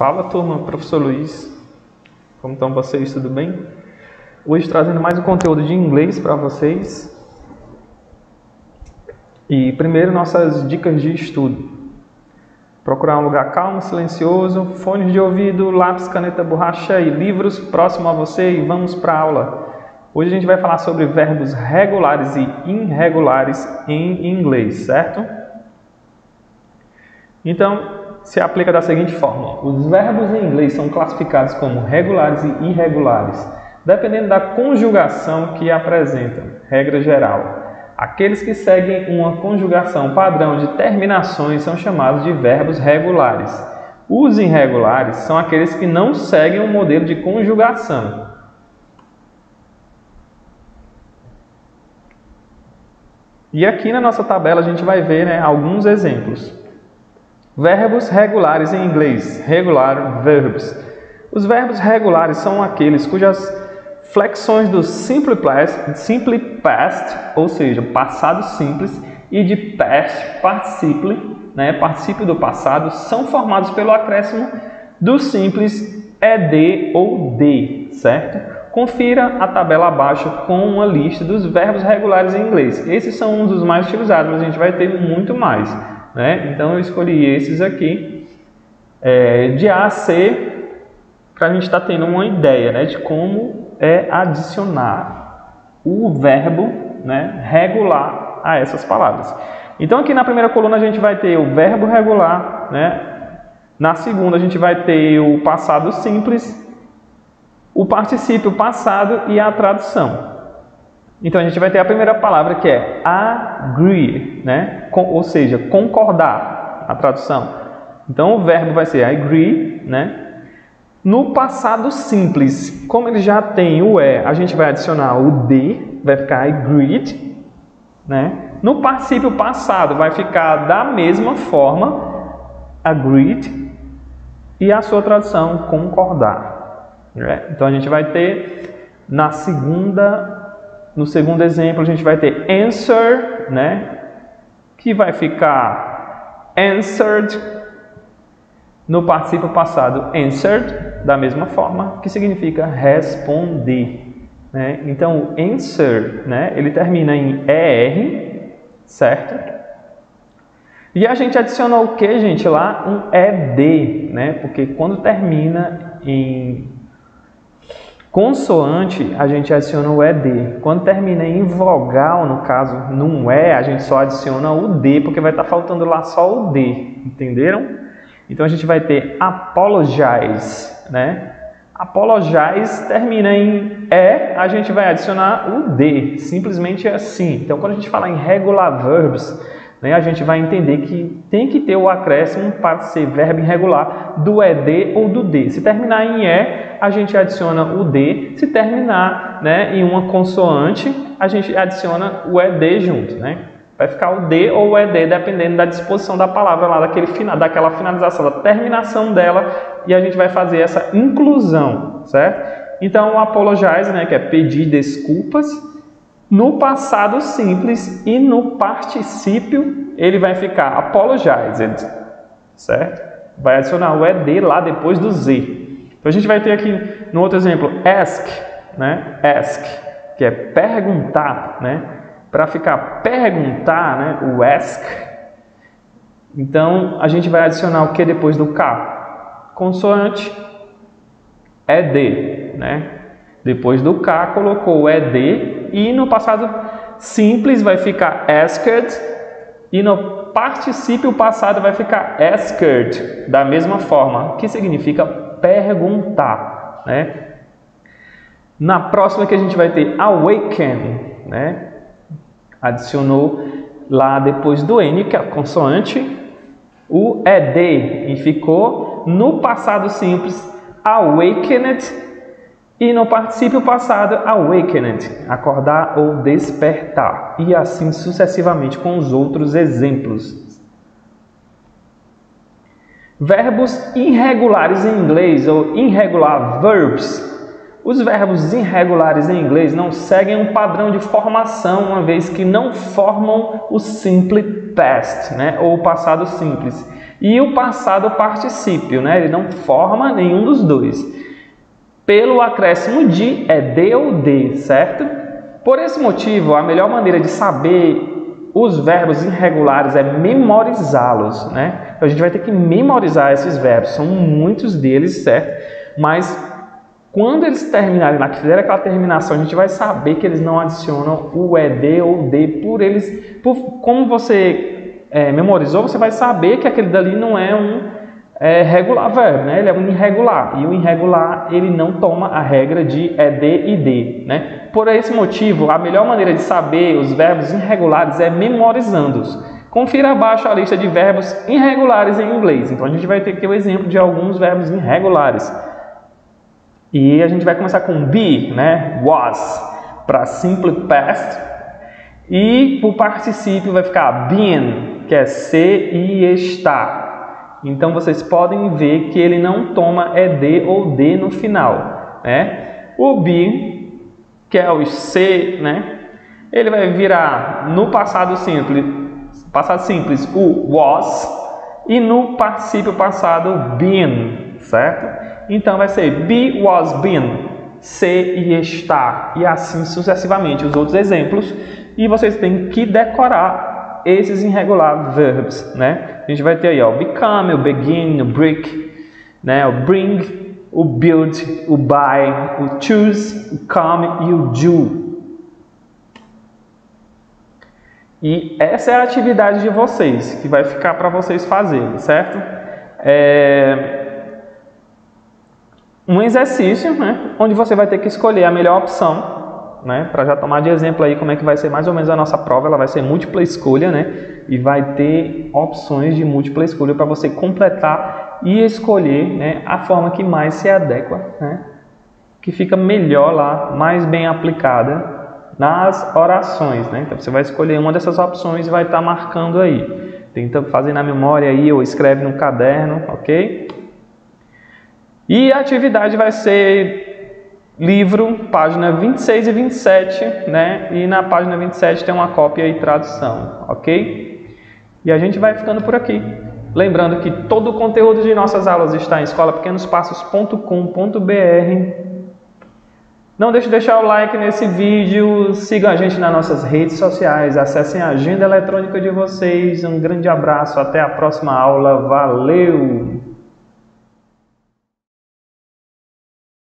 Fala turma, professor Luiz, como estão vocês, tudo bem? Hoje trazendo mais um conteúdo de inglês para vocês. E primeiro nossas dicas de estudo. Procurar um lugar calmo, silencioso, fones de ouvido, lápis, caneta, borracha e livros próximo a você e vamos para a aula. Hoje a gente vai falar sobre verbos regulares e irregulares em inglês, certo? Então, se aplica da seguinte forma: os verbos em inglês são classificados como regulares e irregulares, dependendo da conjugação que apresentam. Regra geral: aqueles que seguem uma conjugação padrão de terminações são chamados de verbos regulares. Os irregulares são aqueles que não seguem um modelo de conjugação. E aqui na nossa tabela a gente vai ver, alguns exemplos. Verbos regulares em inglês, regular verbs. Os verbos regulares são aqueles cujas flexões do simple past, ou seja, passado simples, e de past, participle, particípio do passado, são formados pelo acréscimo do simples ed ou de, certo? Confira a tabela abaixo com uma lista dos verbos regulares em inglês. Esses são um dos mais utilizados, mas a gente vai ter muito mais. Então eu escolhi esses aqui de A a C para a gente estar tendo uma ideia de como adicionar o verbo regular a essas palavras. Então aqui na primeira coluna a gente vai ter o verbo regular, na segunda a gente vai ter o passado simples, o particípio passado e a tradução. Então, a gente vai ter a primeira palavra que é agree, ou seja, concordar, a tradução. Então, o verbo vai ser agree, No passado simples, como ele já tem o a gente vai adicionar o de, vai ficar agreed, No particípio passado, vai ficar da mesma forma, agreed, e a sua tradução, concordar. Então, a gente vai ter no segundo exemplo, a gente vai ter answer, que vai ficar answered. No particípio passado, answered, da mesma forma, que significa responder. Então, o answer, ele termina em ER, certo? E a gente adiciona o que, gente? Lá um ED, porque quando termina em consoante, a gente adiciona o ED. Quando termina em vogal, no caso, não a gente só adiciona o D, porque vai estar faltando lá só o D. Entenderam? Então, a gente vai ter apologize, Apologize termina em a gente vai adicionar o D. Simplesmente assim. Então, quando a gente fala em regular verbs, a gente vai entender que tem que ter o acréscimo para ser verbo irregular do ED ou do D. Se terminar em a gente adiciona o D. Se terminar em uma consoante, a gente adiciona o ED junto. Vai ficar o D ou o ED, dependendo da disposição da palavra lá, daquela finalização, da terminação dela, e a gente vai fazer essa inclusão, certo? Então, o apologize, que é pedir desculpas, no passado simples e no particípio, ele vai ficar apologized, certo? Vai adicionar o ED lá depois do Z. Então, a gente vai ter aqui, no outro exemplo, ask, ask, que é perguntar, Para ficar perguntar, o ask. Então, a gente vai adicionar o que depois do K? Consoante, ED, Depois do K, colocou o ED. E no passado simples vai ficar asked. E no particípio passado vai ficar asked. Da mesma forma, que significa perguntar, Na próxima que a gente vai ter awaken, Adicionou lá depois do N, que é a consoante, o ED. E ficou no passado simples awakened. E no particípio passado, awakened, acordar ou despertar. E assim sucessivamente com os outros exemplos. Verbos irregulares em inglês, ou irregular verbs. Os verbos irregulares em inglês não seguem um padrão de formação, uma vez que não formam o simple past, ou o passado simples. E o passado particípio, né? Ele não forma nenhum dos dois. Pelo acréscimo de é de ou de, certo? Por esse motivo, a melhor maneira de saber os verbos irregulares é memorizá-los, né? Então, a gente vai ter que memorizar esses verbos, são muitos deles, certo? Mas quando eles terminarem lá, que fizerem aquela terminação, a gente vai saber que eles não adicionam o ed ou d como você memorizou, você vai saber que aquele dali não é um regular verbo, né? Ele é um irregular, e o irregular ele não toma a regra de ed e d, né? Por esse motivo, a melhor maneira de saber os verbos irregulares é memorizando-os. Confira abaixo a lista de verbos irregulares em inglês. Então a gente vai ter aqui o exemplo de alguns verbos irregulares. E a gente vai começar com be, né? Was, para simple past. E o particípio vai ficar been, que é ser e estar. Então vocês podem ver que ele não toma ed ou d no final, né? O be, que é o ser, né? Ele vai virar no passado simples o was e no particípio passado been, certo? Então vai ser be, was, been, ser e estar, e assim sucessivamente os outros exemplos. E vocês têm que decorar esses irregular verbs, né? A gente vai ter aí, ó, o become, o begin, o break, né? O bring, o build, o buy, o choose, o come e o do. E essa é a atividade de vocês, que vai ficar para vocês fazerem, certo? Um exercício, né? Onde você vai ter que escolher a melhor opção, né, para já tomar de exemplo aí como é que vai ser mais ou menos a nossa prova. Ela vai ser múltipla escolha, né, e vai ter opções de múltipla escolha para você completar e escolher, né, a forma que mais se adequa, né, que fica melhor lá, mais bem aplicada nas orações, né. Então você vai escolher uma dessas opções e vai estar marcando aí. Tenta fazer na memória aí ou escreve no caderno, ok? E a atividade vai ser livro, página 26 e 27, né? E na página 27 tem uma cópia e tradução, ok? E a gente vai ficando por aqui. Lembrando que todo o conteúdo de nossas aulas está em escolapequenospassos.com.br. Não deixe de deixar o like nesse vídeo, sigam a gente nas nossas redes sociais, acessem a agenda eletrônica de vocês. Um grande abraço, até a próxima aula, valeu!